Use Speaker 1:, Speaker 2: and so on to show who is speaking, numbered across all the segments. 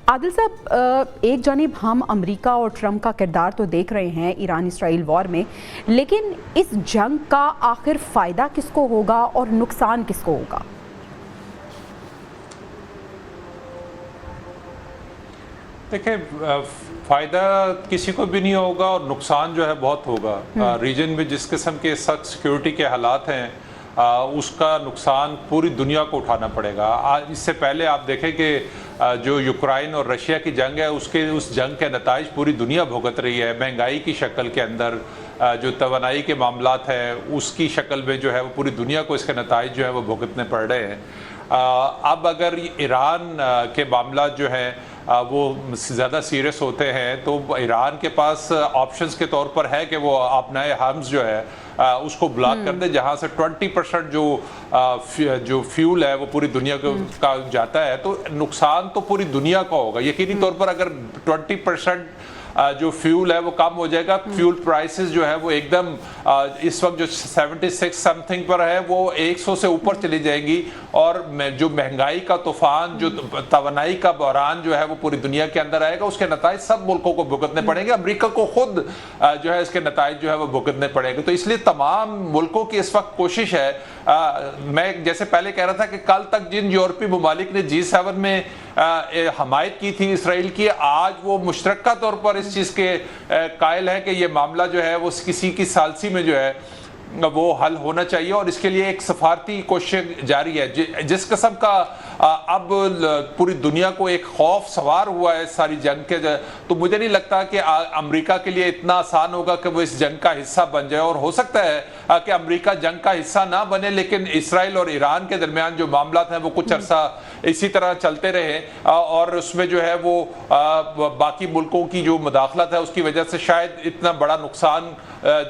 Speaker 1: عادل صاحب، ایک جانب ہم امریکہ اور ٹرمپ کا کردار تو دیکھ رہے ہیں ایران اسرائیل وار میں، لیکن اس جنگ کا آخر فائدہ کس کو ہوگا اور نقصان کس کو ہوگا؟
Speaker 2: دیکھیں، فائدہ کسی کو بھی نہیں ہوگا اور نقصان جو ہے بہت ہوگا۔ ریجن میں جس قسم کے سخت سیکیورٹی کے حالات ہیں اس کا نقصان پوری دنیا کو اٹھانا پڑے گا۔ اس سے پہلے آپ دیکھیں کہ جو یوکرائن اور رشیا کی جنگ ہے اس جنگ کے نتائج پوری دنیا بھگت رہی ہے، مہنگائی کی شکل کے اندر، جو توانائی کے معاملات ہیں اس کی شکل میں جو ہے وہ پوری دنیا کو اس کے نتائج جو ہے وہ بھگتنے پڑ رہے ہیں۔ اب اگر ایران کے معاملات جو ہیں وہ زیادہ سیریس ہوتے ہیں تو ایران کے پاس آپشنز کے طور پر ہے کہ وہ اپنا ہرمز جو ہے اس کو بلاک کر دے، جہاں سے 20% جو فیول ہے وہ پوری دنیا کا جاتا ہے۔ تو نقصان تو پوری دنیا کا ہوگا یقینی طور پر۔ اگر 20% جو فیول ہے وہ کم ہو جائے گا، فیول پرائسز جو ہے وہ ایک دم اس وقت جو 76 سم تھنگ پر ہے وہ 100 سے اوپر چلی جائیں گی، اور جو مہنگائی کا طوفان، جو توانائی کا بحران جو ہے وہ پوری دنیا کے اندر آئے گا، اس کے نتائج سب ملکوں کو بھگتنے پڑیں گے۔ امریکہ کو خود جو ہے اس کے نتائج جو ہے وہ بھگتنے پڑیں گے۔ تو اس لیے تمام ملکوں کی اس وقت کوشش ہے، میں جیسے پہلے کہہ رہا تھا کہ کل تک جن یورپی ممالک نے G7 میں حمایت کی تھی اسرائیل کی، آج وہ مشترکہ طور پر اس چیز کے قائل ہے کہ یہ معاملہ جو ہے وہ کسی کی ثالثی میں جو ہے وہ حل ہونا چاہیے، اور اس کے لیے ایک سفارتی کوشش جاری ہے۔ جس قسم کا اب پوری دنیا کو ایک خوف سوار ہوا ہے ساری جنگ کے، تو مجھے نہیں لگتا کہ امریکہ کے لیے اتنا آسان ہوگا کہ وہ اس جنگ کا حصہ بن جائے۔ اور ہو سکتا ہے کہ امریکہ جنگ کا حصہ نہ بنے، لیکن اسرائیل اور ایران کے درمیان جو معاملات ہیں وہ کچھ عرصہ اسی طرح چلتے رہے، اور اس میں جو ہے وہ باقی ملکوں کی جو مداخلت ہے اس کی وجہ سے شاید اتنا بڑا نقصان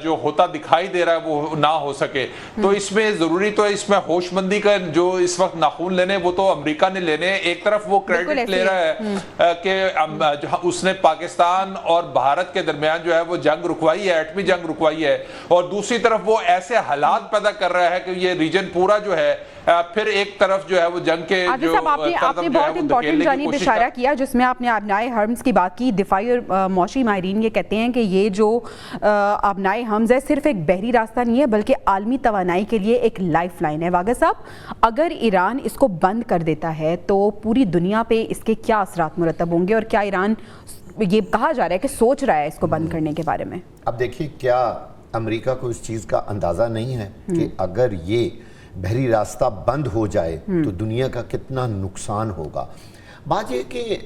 Speaker 2: جو ہوتا دکھائی دے رہا ہے وہ نہ ہو سکے۔ تو اس میں ضروری تو اس میں ہوش مندی کا جو اس وقت ناخون لینے وہ تو امریکہ نے لینے۔ ایک طرف وہ کریڈٹ لے رہا ہے کہ اس نے پاکستان اور بھارت کے درمیان جو ہے وہ جنگ رکوائی ہے، ایٹمی جنگ رکوائی ہے، اور دوسری طرف وہ ایسے حالات پیدا کر رہا ہے کہ یہ ریجن پورا جو ہے پھر ایک طرف جو ہے وہ جنگ کے جو
Speaker 1: آپ نے بہت امپورٹنٹ جانب اشارہ کیا جس میں آپ نے ابنائے ہرمز کی بات کی۔ دفاعی اور معاشی ماہرین یہ کہتے ہیں کہ یہ جو ابنائے ہرمز ہے صرف ایک بحری راستہ نہیں ہے بلکہ عالمی توانائی کے لیے ایک لائف لائن ہے۔ واغر صاحب، اگر ایران اس کو بند کر دیتا ہے تو پوری دنیا پہ اس کے کیا اثرات مرتب ہوں گے، اور کیا ایران یہ کہا جا رہا ہے کہ سوچ رہا ہے اس کو بند کرنے کے بارے میں؟
Speaker 3: اب دیکھیے، کیا امریکہ کو اس چیز کا اندازہ نہیں ہے کہ اگر یہ بحری راستہ بند ہو جائے تو دنیا کا کتنا نقصان ہوگا؟ بات یہ کہ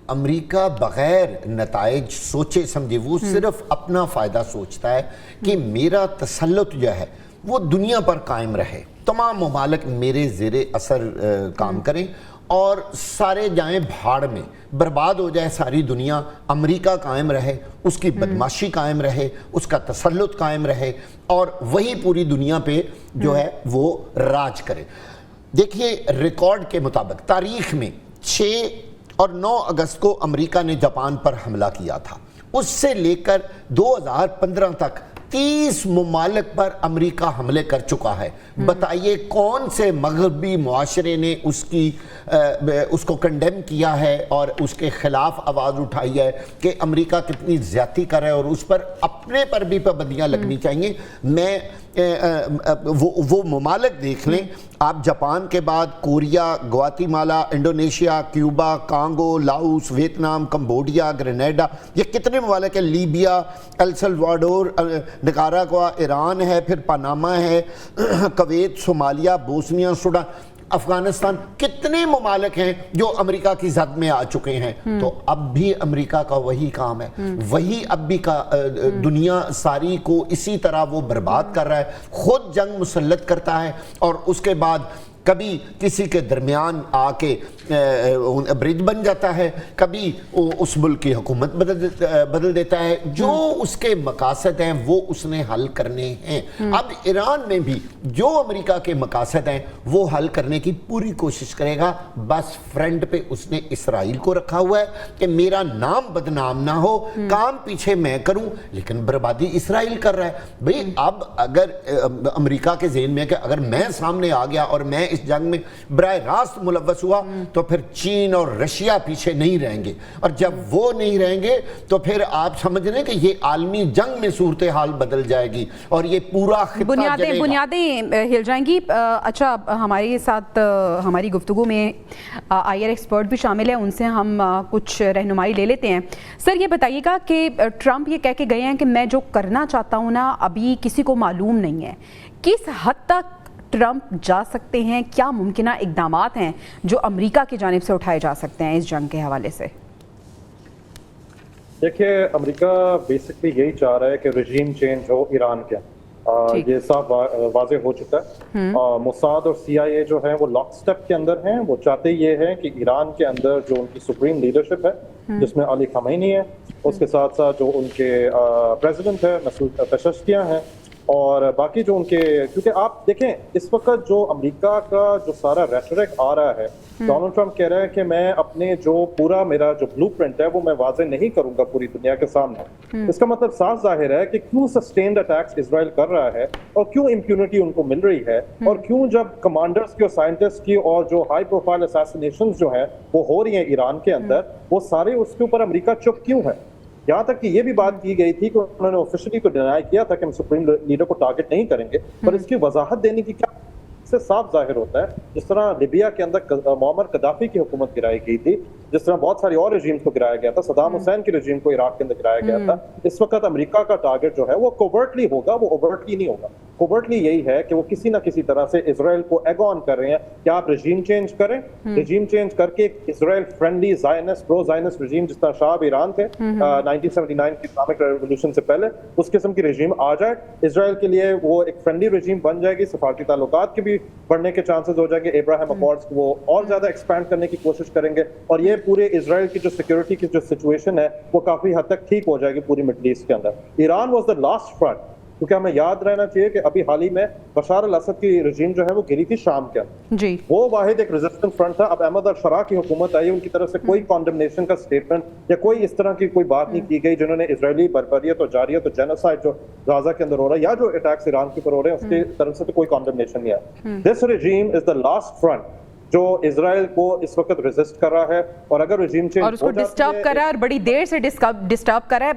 Speaker 3: امریکہ بغیر نتائج سوچے سمجھے، وہ صرف اپنا فائدہ سوچتا ہے کہ میرا تسلط جو ہے وہ دنیا پر قائم رہے، تمام ممالک میرے زیر اثر کام کریں اور سارے جائیں بھاڑ میں، برباد ہو جائے ساری دنیا، امریکہ قائم رہے، اس کی بدماشی قائم رہے، اس کا تسلط قائم رہے، اور وہی پوری دنیا پہ جو ہے وہ راج کرے۔ دیکھیے، ریکارڈ کے مطابق تاریخ میں 6 اور 9 اگست کو امریکہ نے جاپان پر حملہ کیا تھا، اس سے لے کر 2015 تک 30 ممالک پر امریکہ حملے کر چکا ہے۔ بتائیے کون سے مغربی معاشرے نے اس کو کنڈیم کیا ہے اور اس کے خلاف آواز اٹھائی ہے کہ امریکہ کتنی زیادتی کر رہا ہے اور اس پر اپنے پر بھی پابندیاں لگنی چاہیے۔ میں وہ ممالک دیکھ لیں آپ، جاپان کے بعد Korea, Guatemala, Indonesia, Cuba, Congo, Laos, Vietnam, Cambodia, Grenada, یہ کتنے ممالک ہیں، Libya, El Salvador, Nicaragua, Iran ہے، پھر پاناما ہے، Kuwait, Somalia, Bosnia, Sudan, Afghanistan, کتنے ممالک ہیں جو امریکہ کی زد میں آ چکے ہیں۔ تو اب بھی امریکہ کا وہی کام ہے، وہی اب بھی دنیا ساری کو اسی طرح وہ برباد کر رہا ہے، خود جنگ مسلط کرتا ہے، اور اس کے بعد کبھی کسی کے درمیان آ کے برج بن جاتا ہے، کبھی اس ملک کی حکومت بدل دیتا ہے۔ جو اس کے مقاصد ہیں وہ اس نے حل کرنے ہیں۔ اب ایران میں بھی جو امریکہ کے مقاصد ہیں وہ حل کرنے کی پوری کوشش کرے گا، بس فرنٹ پہ اس نے اسرائیل کو رکھا ہوا ہے کہ میرا نام بدنام نہ ہو، کام پیچھے میں کروں، لیکن بربادی اسرائیل کر رہا ہے۔ بھئی اب اگر امریکہ کے ذہن میں کہ اگر میں سامنے آ گیا اور میں اس جنگ میں براہ راست ملوث ہوا تو پھر چین اور رشیا پیچھے نہیں رہیں گے، اور جب وہ نہیں رہیں گے تو پھر آپ سمجھ رہے ہیں کہ یہ عالمی جنگ میں صورتحال بدل جائے گی اور یہ پورا خطہ جلے گا۔
Speaker 1: بنیادیں ہل جائیں گی۔ اچھا، ہمارے ساتھ ہماری گفتگو میں آئی آر ایکسپرٹ بھی شامل ہیں، ان سے ہم کچھ رہنمائی لے لیتے ہیں۔ سر یہ بتائیے گا کہ ٹرمپ یہ کہہ کے گئے ہیں کہ میں جو کرنا چاہتا ہوں نا ابھی کسی کو معلوم نہیں ہے، کس حد تک ٹرمپ جا سکتے ہیں؟ کیا ممکنہ اقدامات ہیں جو امریکہ کی جانب سے اٹھائے جا سکتے ہیں اس جنگ کے حوالے سے؟
Speaker 4: دیکھیے، امریکہ بیسکلی یہی چاہ رہا ہے کہ رجیم چینج ہو ایران کے، یہ صاف واضح ہو چکا ہے۔ موساد اور سی آئی اے جو ہیں وہ لاک سٹیپ کے اندر ہیں، وہ چاہتے یہ ہیں کہ ایران کے اندر جو ان کی سپریم لیڈرشپ ہے جس میں علی خمینی ہے، اس کے ساتھ ساتھ جو ان کے پریزیڈنٹ ہے مسعود پزشکیان ہیں، اور باقی جو ان کے، کیونکہ آپ دیکھیں اس وقت جو امریکہ کا جو سارا ریٹرک آ رہا ہے، ڈونلڈ ٹرمپ کہہ رہا ہے کہ میں اپنے جو پورا میرا جو بلو پرنٹ ہے وہ میں واضح نہیں کروں گا پوری دنیا کے سامنے۔ اس کا مطلب صاف ظاہر ہے کہ کیوں سسٹینڈ اٹیکس اسرائیل کر رہا ہے اور کیوں امپیونٹی ان کو مل رہی ہے، اور کیوں جب کمانڈرز کی اور سائنٹسٹ کی اور جو ہائی پروفائل اساسینیشنز جو ہیں وہ ہو رہی ہیں ایران کے اندر، وہ سارے اس کے اوپر امریکہ چپ کیوں ہے؟ یہاں تک کہ یہ بھی بات کی گئی تھی کہ انہوں نے آفیشلی تو ڈینائی کیا تھا کہ ہم سپریم لیڈر کو ٹارگٹ نہیں کریں گے، پر اس کی وضاحت دینے کی کیا سے صاف ظاہر ہوتا ہے، جس طرح لیبیا کے اندر معمر قذافی کی حکومت گرائی گئی تھی، جس طرح بہت ساری اور رجیمز کو گرایا گیا تھا، صدام حسین کی رجیم کو عراق کے اندر گرایا گیا تھا، اس وقت امریکہ کا ٹارگٹ جو ہے وہ کوورٹلی ہوگا، وہ اوورٹلی نہیں ہوگا۔ کوورٹلی یہی ہے کہ وہ کسی نہ کسی طرح سے اسرائیل کو ایگ آن کر رہے ہیں کہ آپ رجیم چینج کریں، رجیم چینج کر کے اسرائیل فرینڈلی زائنسٹ پرو زائنسٹ رجیم جس طرح شاہ ایران تھے 1979 کی اسلامک ریولوشن سے پہلے، اس قسم کی رجیم آ جائے، اسرائیل کے لیے وہ ایک فرینڈلی رجیم بن جائے گی، سفارتی تعلقات کے بھی بڑھنے کے چانسز ہو جائیں گے، ابراہیم اکارڈز کو وہ اور زیادہ ایکسپینڈ کرنے کی کوشش کریں گے، اور یہ پورے اسرائیل کی جو سیکورٹی کی جو سچویشن ہے وہ کافی حد تک ٹھیک ہو جائے گی پوری مڈل ایسٹ کے اندر۔ Iran was the last front, کیونکہ ہمیں یاد رہنا چاہیے کہ ابھی حال ہی میں بشار الاسد کی رجیم جو ہے وہ گری تھی شام کے اندر،
Speaker 1: جی
Speaker 4: وہ واحد ایک ریزسٹنٹ فرنٹ تھا۔ اب احمد الشرا کی حکومت آئی، ان کی طرف سے کوئی کانڈمنیشن کا سٹیٹمنٹ یا کوئی اس طرح کی کوئی بات نہیں کی گئی جنہوں نے اسرائیلی بربریت اور جاریت اور جینوسائیڈ جو غزہ کے اندر ہو رہا ہے یا جو اٹیکس ایران کے اوپر ہو رہے ہیں اس کی طرف سے تو کوئی کانڈمنیشن نہیں ہے۔ دس رجیم از دا لاسٹ فرنٹ جو اسرائیل کو اس وقت ریزسٹ کر رہا ہے، اور اگر رجیم چینج
Speaker 1: اور اس کو ڈسٹرب کر رہا ہے اور بڑی دیر سے ڈسٹرب کر رہا ہے۔